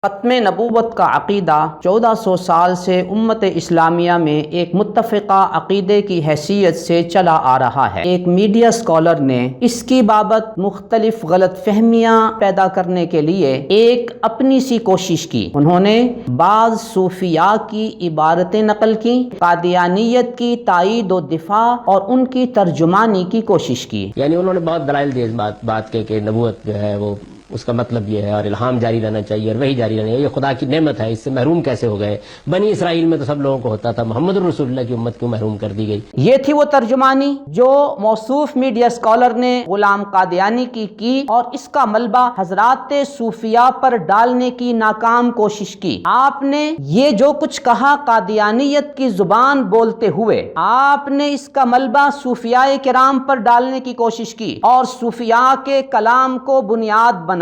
ختم نبوت کا عقیدہ 1400 سال سے امت اسلامیہ میں ایک متفقہ عقیدے کی حیثیت سے چلا آ رہا ہے۔ ایک میڈیا اسکالر نے اس کی بابت مختلف غلط فہمیاں پیدا کرنے کے لیے ایک اپنی سی کوشش کی۔ انہوں نے بعض صوفیاء کی عبارتیں نقل کی، قادیانیت کی تائید و دفاع اور ان کی ترجمانی کی کوشش کی۔ یعنی انہوں نے بہت دلائل دیے اس بات کے کہ نبوت جو ہے وہ اس کا مطلب یہ ہے اور الہام جاری رہنا چاہیے اور وہی جاری رہنا چاہیے، یہ خدا کی نعمت ہے، اس سے محروم کیسے ہو گئے؟ بنی اسرائیل میں تو سب لوگوں کو ہوتا تھا، محمد رسول اللہ کی امت کیوں محروم کر دی گئی؟ یہ تھی وہ ترجمانی جو موصوف میڈیا اسکالر نے غلام قادیانی کی اور اس کا ملبہ حضرات صوفیاء پر ڈالنے کی ناکام کوشش کی۔ آپ نے یہ جو کچھ کہا قادیانیت کی زبان بولتے ہوئے، آپ نے اس کا ملبہ صوفیاء کرام پر ڈالنے کی کوشش کی اور صوفیاء کے کلام کو بنیاد بنایا۔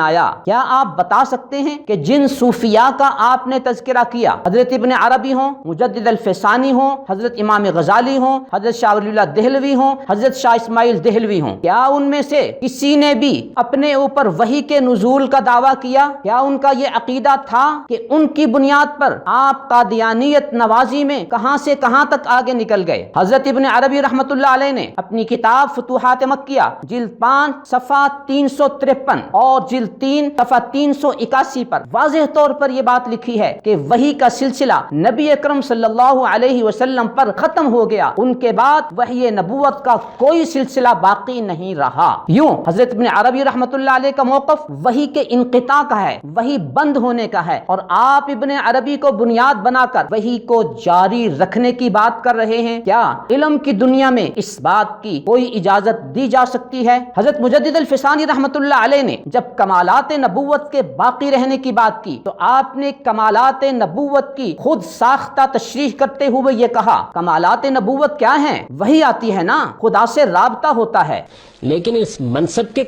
کیا آپ بتا سکتے ہیں کہ جن صوفیاء کا آپ نے تذکرہ کیا، حضرت ابن عربی ہوں، مجدد الفسانی ہوں، حضرت امام غزالی ہوں، حضرت شاہ ولی اللہ دہلوی ہوں، حضرت شاہ اسماعیل دہلوی ہوں، کیا ان میں سے کسی نے بھی اپنے اوپر وحی کے نزول کا دعویٰ کیا؟ کیا ان کا یہ عقیدہ تھا کہ ان کی بنیاد پر آپ قادیانیت نوازی میں کہاں سے کہاں تک آگے نکل گئے؟ حضرت ابن عربی رحمۃ اللہ علیہ نے اپنی کتاب فتوحات مکیہ جلد 5 صفحہ 353 اور جلد 3 صفحہ 381 پر واضح طور پر یہ بات لکھی ہے کہ وحی کا سلسلہ نبی اکرم صلی اللہ علیہ وسلم پر ختم ہو گیا، ان کے بعد وحی نبوت کا کوئی سلسلہ باقی نہیں رہا۔ یوں حضرت ابن عربی رحمۃ اللہ علیہ کا موقف وحی کے انقطاع کا ہے، وحی بند ہونے کا ہے، اور آپ ابن عربی کو بنیاد بنا کر وحی کو جاری رکھنے کی بات کر رہے ہیں۔ کیا علم کی دنیا میں اس بات کی کوئی اجازت دی جا سکتی ہے؟ حضرت مجدد الفسانی رحمۃ اللہ علیہ نے جب کمالات نبوت کے باقی رہنے کی بات کی تو آپ نے کمالات نبوت کی خود ساختہ تشریح کرتے ہوئے یہ کہا، کمالات نبوت کیا ہیں؟ وہی آتی ہے نا، خدا سے رابطہ ہوتا ہے۔ لیکن اس منصب کے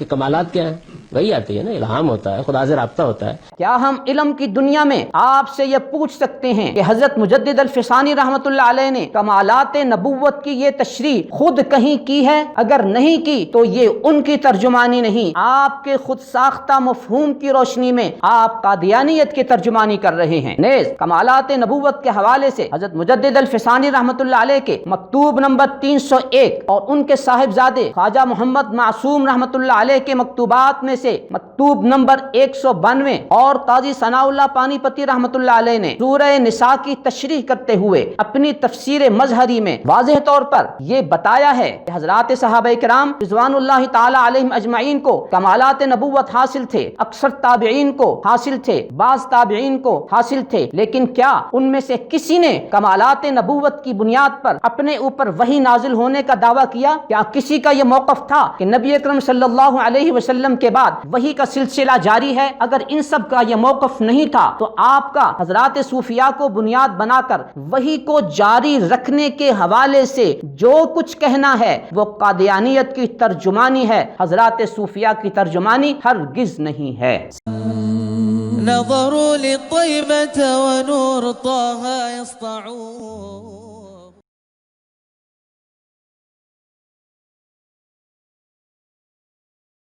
کمالات کیا ہیں؟ وہی آتی ہے نا، الہام ہوتا ہے، خدا سے رابطہ ہوتا ہے۔ کیا ہم علم کی دنیا میں آپ سے یہ پوچھ سکتے ہیں کہ حضرت مجدد الفسانی رحمۃ اللہ علیہ نے کمالات نبوت کی یہ تشریح خود کہیں کی ہے؟ اگر نہیں کی تو یہ ان کی ترجمانی نہیں، آپ کے خود ساختہ مفہوم کی روشنی میں آپ قادیانیت کی ترجمانی کر رہے ہیں۔ نیز کمالات نبوت کے حوالے سے حضرت مجدد الفسانی رحمۃ اللہ علیہ کے مکتوب نمبر 301 اور ان کے صاحبزادے خواجہ محمد معصوم رحمۃ اللہ علیہ کے مکتوبات میں سے مکتوب نمبر 192 اور قاضی ثناء اللہ پانی پتی رحمۃ اللہ علیہ نے سورہ نساء کی تشریح کرتے ہوئے اپنی تفسیر مظہری میں واضح طور پر یہ بتایا ہے کہ حضرات صحابہ کرام رضوان اللہ تعالی علیہم اجمعین کو کمالات نبوت حاصل تھے، اکثر تابعین کو حاصل تھے، بعض تابعین کو حاصل تھے، لیکن کیا ان میں سے کسی نے کمالات نبوت کی بنیاد پر اپنے اوپر وحی نازل ہونے کا دعویٰ کیا؟ کیا کسی کا یہ موقف تھا کہ نبی اکرم صلی اللہ علیہ وسلم کے بعد وحی کا سلسلہ جاری ہے؟ اگر ان سب کا یہ موقف نہیں تھا تو آپ کا حضرات صوفیاء کو بنیاد بنا کر وحی کو جاری رکھنے کے حوالے سے جو کچھ کہنا ہے وہ قادیانیت کی ترجمانی ہے، حضرات صوفیاء کی ترجمانی ہرگز نہیں ہے۔ نظروا لطيبة ونور طه يسطعون